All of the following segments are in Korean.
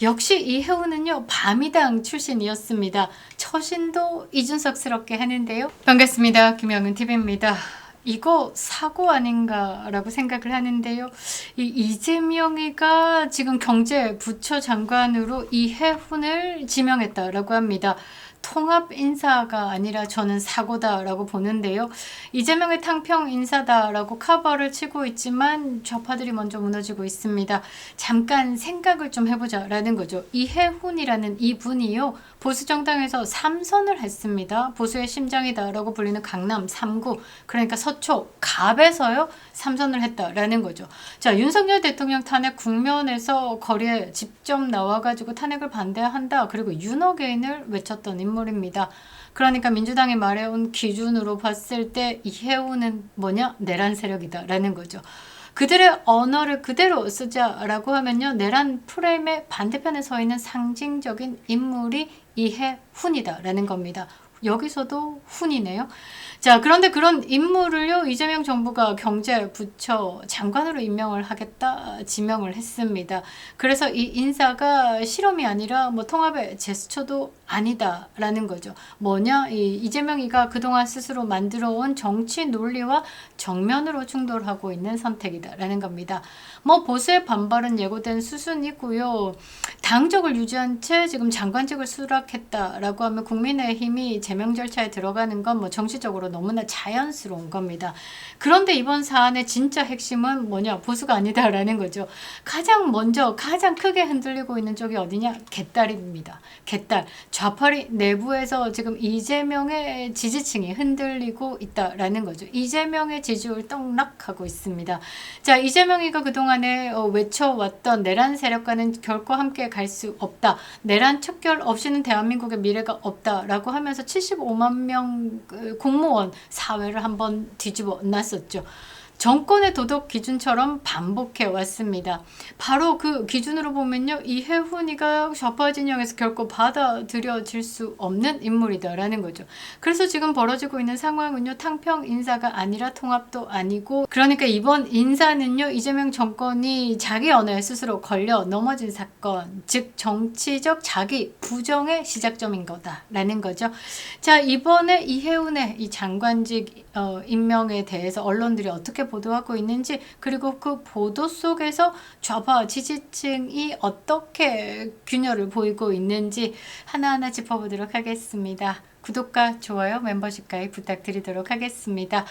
역시 이혜우는요, 밤이당 출신이었습니다. 처신도 이준석스럽게 하는데요. 반갑습니다. 김영은 TV입니다. 이거 사고 아닌가라고 생각을 하는데요. 이 이재명이가 지금 경제부처 장관으로 이혜훈을 지명했다라고 합니다. 통합 인사가 아니라 저는 사고다라고 보는데요. 이재명의 탕평 인사다라고 커버를 치고 있지만 좌파들이 먼저 무너지고 있습니다. 잠깐 생각을 좀 해보자라는 거죠. 이혜훈이라는 이분이요, 보수 정당에서 3선을 했습니다. 보수의 심장이다라고 불리는 강남 3구, 그러니까 서초 갑에서요 3선을 했다라는 거죠. 자, 윤석열 대통령 탄핵 국면에서 거리에 직접 나와가지고 탄핵을 반대한다, 그리고 윤어게인을 외쳤던 인물입니다. 그러니까 민주당이 말해온 기준으로 봤을 때 이혜우는 뭐냐? 내란 세력이다 라는 거죠. 그들의 언어를 그대로 쓰자라고 하면요, 내란 프레임의 반대편에 서 있는 상징적인 인물이 이혜훈이다 라는 겁니다. 여기서도 훈이네요. 자, 그런데 그런 인물을요, 이재명 정부가 경제부처 장관으로 임명을 하겠다 지명을 했습니다. 그래서 이 인사가 실험이 아니라 뭐 통합의 제스처도 아니다라는 거죠. 뭐냐? 이재명이가 그동안 스스로 만들어온 정치 논리와 정면으로 충돌하고 있는 선택이다라는 겁니다. 뭐 보수의 반발은 예고된 수순이고요. 당적을 유지한 채 지금 장관직을 수락했다라고 하면 국민의힘이 제명 절차에 들어가는 건 뭐 정치적으로 너무나 자연스러운 겁니다. 그런데 이번 사안의 진짜 핵심은 뭐냐? 보수가 아니다라는 거죠. 가장 먼저 가장 크게 흔들리고 있는 쪽이 어디냐? 개딸입니다. 개딸. 좌파리 내부에서 지금 이재명의 지지층이 흔들리고 있다라는 거죠. 이재명의 지지율 떡락하고 있습니다. 자, 이재명이가 그동안에 외쳐왔던 내란 세력과는 결코 함께 갈 수 없다. 내란 척결 없이는 대한민국의 미래가 없다라고 하면서 75만 명 공무원 사회를 한번 뒤집어 놨었죠. 정권의 도덕 기준처럼 반복해 왔습니다. 바로 그 기준으로 보면요, 이혜훈이가 좌파 진영에서 결코 받아들여질 수 없는 인물이다라는 거죠. 그래서 지금 벌어지고 있는 상황은요, 탕평 인사가 아니라 통합도 아니고, 그러니까 이번 인사는요, 이재명 정권이 자기 언어에 스스로 걸려 넘어진 사건, 즉 정치적 자기 부정의 시작점인 거다라는 거죠. 자, 이번에 이혜훈의 이 장관직 임명에 대해서 언론들이 어떻게 보도하고 있는지, 그리고 그 보도 속에서 좌파 지지층이 어떻게 균열을 보이고 있는지 하나하나 짚어보도록 하겠습니다. 구독과 좋아요, 멤버십 가입 부탁드리도록 하겠습니다.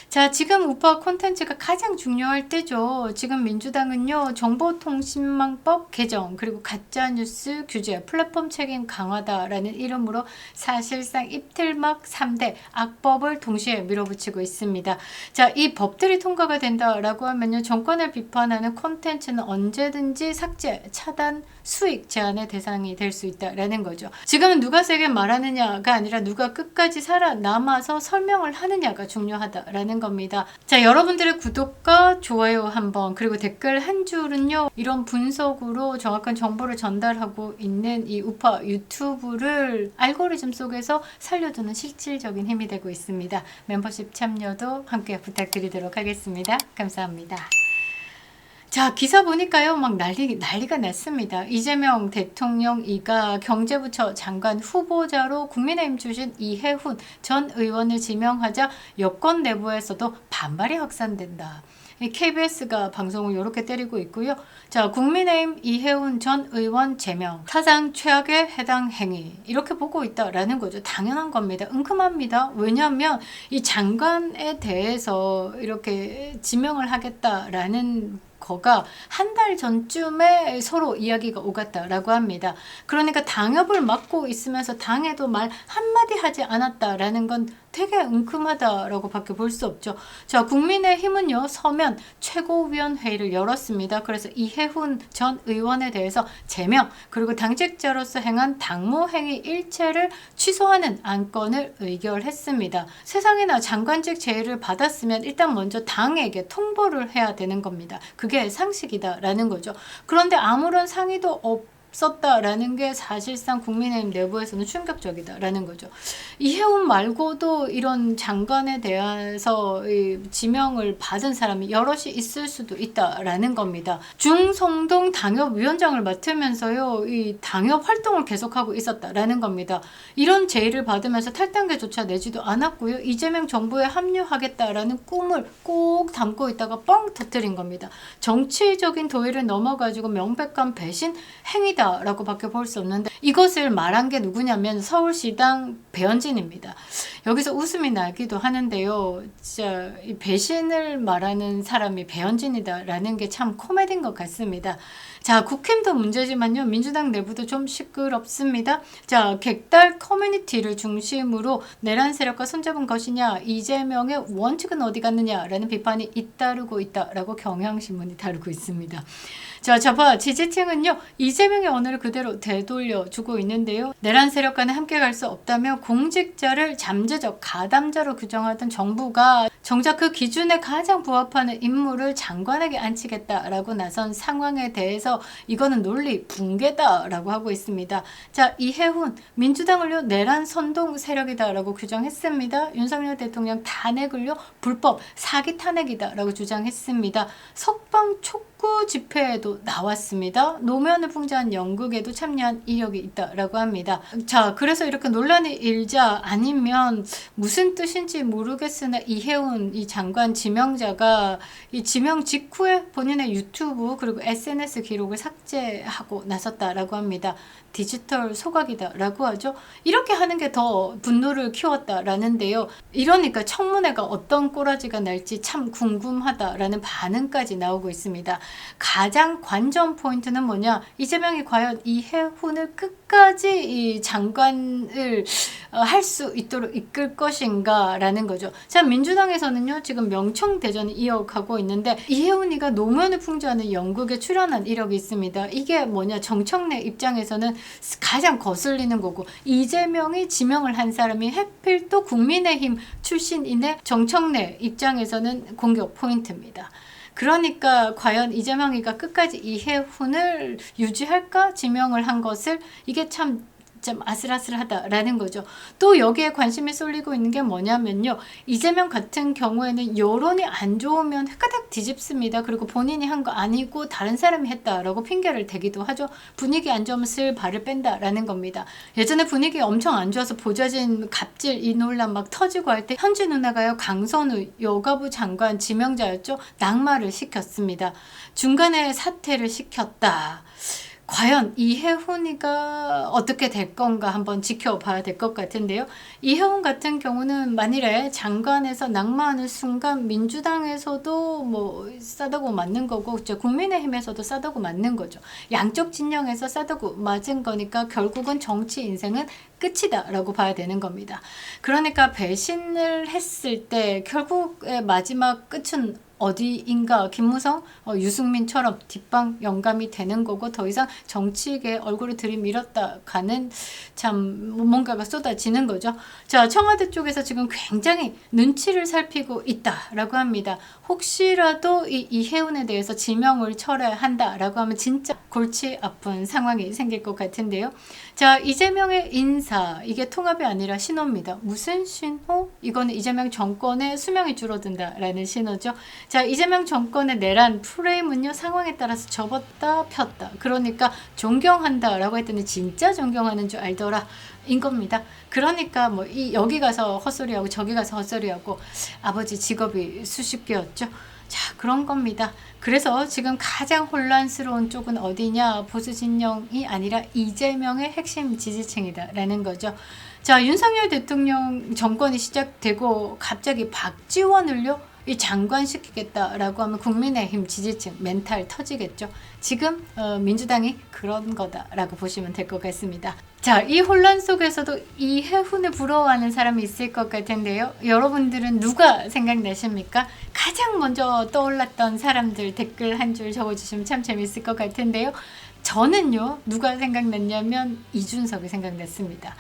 자, 지금 우파 콘텐츠가 가장 중요할 때죠. 지금 민주당은요, 정보통신망법 개정, 그리고 가짜뉴스 규제, 플랫폼 책임 강화다라는 이름으로 사실상 입틀막 3대 악법을 동시에 밀어붙이고 있습니다. 자, 이 법들이 통과가 된다라고 하면요, 정권을 비판하는 콘텐츠는 언제든지 삭제, 차단, 수익 제한의 대상이 될 수 있다라는 거죠. 지금은 누가 세게 말하느냐가 아니라 누가 끝까지 살아남아서 설명을 하느냐가 중요하다라는 겁니다. 자, 여러분들의 구독과 좋아요 한번, 그리고 댓글 한 줄은요, 이런 분석으로 정확한 정보를 전달하고 있는 이 우파 유튜브를 알고리즘 속에서 살려두는 실질적인 힘이 되고 있습니다. 멤버십 참여도 함께 부탁드리도록 하겠습니다. 감사합니다. 자, 기사 보니까요, 막 난리가 났습니다. 이재명 대통령이가 경제부처 장관 후보자로 국민의힘 출신 이혜훈 전 의원을 지명하자 여권 내부에서도 반발이 확산된다. KBS가 방송을 이렇게 때리고 있고요. 자, 국민의힘 이혜훈 전 의원 제명, 사상 최악의 해당 행위, 이렇게 보고 있다라는 거죠. 당연한 겁니다. 은큼합니다. 왜냐하면 이 장관에 대해서 이렇게 지명을 하겠다라는 거가 한 달 전쯤에 서로 이야기가 오갔다라고 합니다. 그러니까 당협을 맡고 있으면서 당에도 말 한마디 하지 않았다라는 건 되게 은큼하다라고 밖에 볼 수 없죠. 자, 국민의힘은요, 서면 최고위원회의를 열었습니다. 그래서 이혜훈 전 의원에 대해서 제명, 그리고 당직자로서 행한 당무행위 일체를 취소하는 안건을 의결했습니다. 세상에나 장관직 제의를 받았으면 일단 먼저 당에게 통보를 해야 되는 겁니다. 그게 상식이다라는 거죠. 그런데 아무런 상의도 없었다라는 게 사실상 국민의힘 내부에서는 충격적이다라는 거죠. 이해운 말고도 이런 장관에 대해서 지명을 받은 사람이 여럿이 있을 수도 있다라는 겁니다. 중성동 당협위원장을 맡으면서요, 이 당협 활동을 계속하고 있었다라는 겁니다. 이런 제의를 받으면서 탈당계조차 내지도 않았고요. 이재명 정부에 합류하겠다라는 꿈을 꼭 담고 있다가 뻥 터뜨린 겁니다. 정치적인 도의를 넘어가지고 명백한 배신 행위다라고 밖에 볼 수 없는데, 이것을 말한 게 누구냐면 서울시당 배현진입니다. 여기서 웃음이 나기도 하는데요. 진짜 이 배신을 말하는 사람이 배현진이다라는 게 참 코미디인 것 같습니다. 자, 국힘도 문제지만요, 민주당 내부도 좀 시끄럽습니다. 자, 객달 커뮤니티를 중심으로 내란 세력과 손잡은 것이냐, 이재명의 원칙은 어디 갔느냐라는 비판이 잇따르고 있다라고 경향신문이 다루고 있습니다. 자, 좌파 지지층은요, 이재명의 언어를 그대로 되돌려주고 있는데요. 내란 세력과는 함께 갈 수 없다며 공직자를 잠재적 가담자로 규정하던 정부가 정작 그 기준에 가장 부합하는 인물을 장관에게 앉히겠다라고 나선 상황에 대해서 이거는 논리 붕괴다라고 하고 있습니다. 자, 이해훈 민주당을요, 내란 선동 세력이다라고 규정했습니다. 윤석열 대통령 탄핵을요, 불법 사기 탄핵이다라고 주장했습니다. 석방 촉구 집회에도 나왔습니다. 노무현을 풍자한 연극에도 참여한 이력이 있다라고 합니다. 자, 그래서 이렇게 논란이 일자, 아니면 무슨 뜻인지 모르겠으나 이해훈 이 장관 지명자가 이 지명 직후에 본인의 유튜브 그리고 SNS 기록을 삭제하고 나섰다라고 합니다. 디지털 소각이다라고 하죠. 이렇게 하는 게 더 분노를 키웠다라는데요. 이러니까 청문회가 어떤 꼬라지가 날지 참 궁금하다라는 반응까지 나오고 있습니다. 가장 관전 포인트는 뭐냐? 이재명이 과연 이해훈을 끝까지 이 장관을 할 수 있도록 이끌 것인가라는 거죠. 자, 민주당에서는요, 지금 명청대전을 이어가고 있는데, 이해훈이가 노무현을 풍자하는 연극에 출연한 이력이 있습니다. 이게 뭐냐? 정청래 입장에서는 가장 거슬리는 거고, 이재명이 지명을 한 사람이 하필 또 국민의힘 출신인의 정청래 입장에서는 공격 포인트입니다. 그러니까 과연 이재명이가 끝까지 이해훈을 유지할까? 지명을 한 것을, 이게 좀 아슬아슬하다라는 거죠. 또 여기에 관심이 쏠리고 있는 게 뭐냐면요, 이재명 같은 경우에는 여론이 안 좋으면 헷가닥 뒤집습니다. 그리고 본인이 한 거 아니고 다른 사람이 했다라고 핑계를 대기도 하죠. 분위기 안 좋으면 슬 발을 뺀다라는 겁니다. 예전에 분위기 엄청 안 좋아서 보좌진 갑질 이 논란 막 터지고 할 때 현지 누나가요, 강선우 여가부 장관 지명자였죠, 낙마를 시켰습니다. 중간에 사퇴를 시켰다. 과연 이해훈이가 어떻게 될 건가 한번 지켜봐야 될 것 같은데요. 이해훈 같은 경우는 만일에 장관에서 낙마하는 순간 민주당에서도 뭐 싸다고 맞는 거고, 국민의힘에서도 싸다고 맞는 거죠. 양쪽 진영에서 싸다고 맞은 거니까 결국은 정치 인생은 끝이다라고 봐야 되는 겁니다. 그러니까 배신을 했을 때 결국의 마지막 끝은 어디인가? 김무성, 유승민처럼 뒷방 영감이 되는 거고, 더 이상 정치계에 얼굴을 들이밀었다 가는 참 뭔가가 쏟아지는 거죠. 자, 청와대 쪽에서 지금 굉장히 눈치를 살피고 있다라고 합니다. 혹시라도 이 이해훈에 대해서 지명을 철회한다라고 하면 진짜 골치 아픈 상황이 생길 것 같은데요. 자, 이재명의 인사, 이게 통합이 아니라 신호입니다. 무슨 신호? 이거는 이재명 정권의 수명이 줄어든다라는 신호죠. 자, 이재명 정권의 내란 프레임은요, 상황에 따라서 접었다 폈다. 그러니까 존경한다라고 했더니 진짜 존경하는 줄 알더라 인 겁니다. 그러니까 뭐 여기 가서 헛소리하고 저기 가서 헛소리하고, 아버지 직업이 수십 개였죠. 자, 그런 겁니다. 그래서 지금 가장 혼란스러운 쪽은 어디냐? 보수 진영이 아니라 이재명의 핵심 지지층이다라는 거죠. 자, 윤석열 대통령 정권이 시작되고 갑자기 박지원을요, 이 장관 시키겠다라고 하면 국민의힘 지지층 멘탈 터지겠죠. 지금 민주당이 그런 거다라고 보시면 될 것 같습니다. 자, 이 혼란 속에서도 이해훈을 부러워하는 사람이 있을 것 같은데요. 여러분들은 누가 생각나십니까? 가장 먼저 떠올랐던 사람들 댓글 한 줄 적어주시면 참 재밌을 것 같은데요. 저는요, 누가 생각났냐면 이준석이 생각났습니다.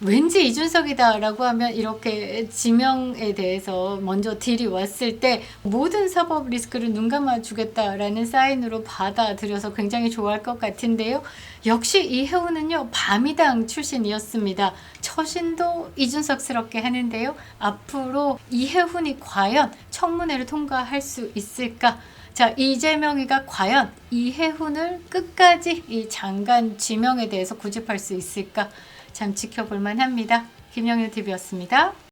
왠지 이준석이다라고 하면 이렇게 지명에 대해서 먼저 딜이 왔을 때 모든 사법 리스크를 눈 감아주겠다라는 사인으로 받아들여서 굉장히 좋아할 것 같은데요. 역시 이혜훈은요, 바미당 출신이었습니다. 처신도 이준석스럽게 하는데요. 앞으로 이혜훈이 과연 청문회를 통과할 수 있을까? 자, 이재명이가 과연 이혜훈을 끝까지 이 장관 지명에 대해서 고집할 수 있을까? 참 지켜볼 만합니다. 김영윤 TV였습니다.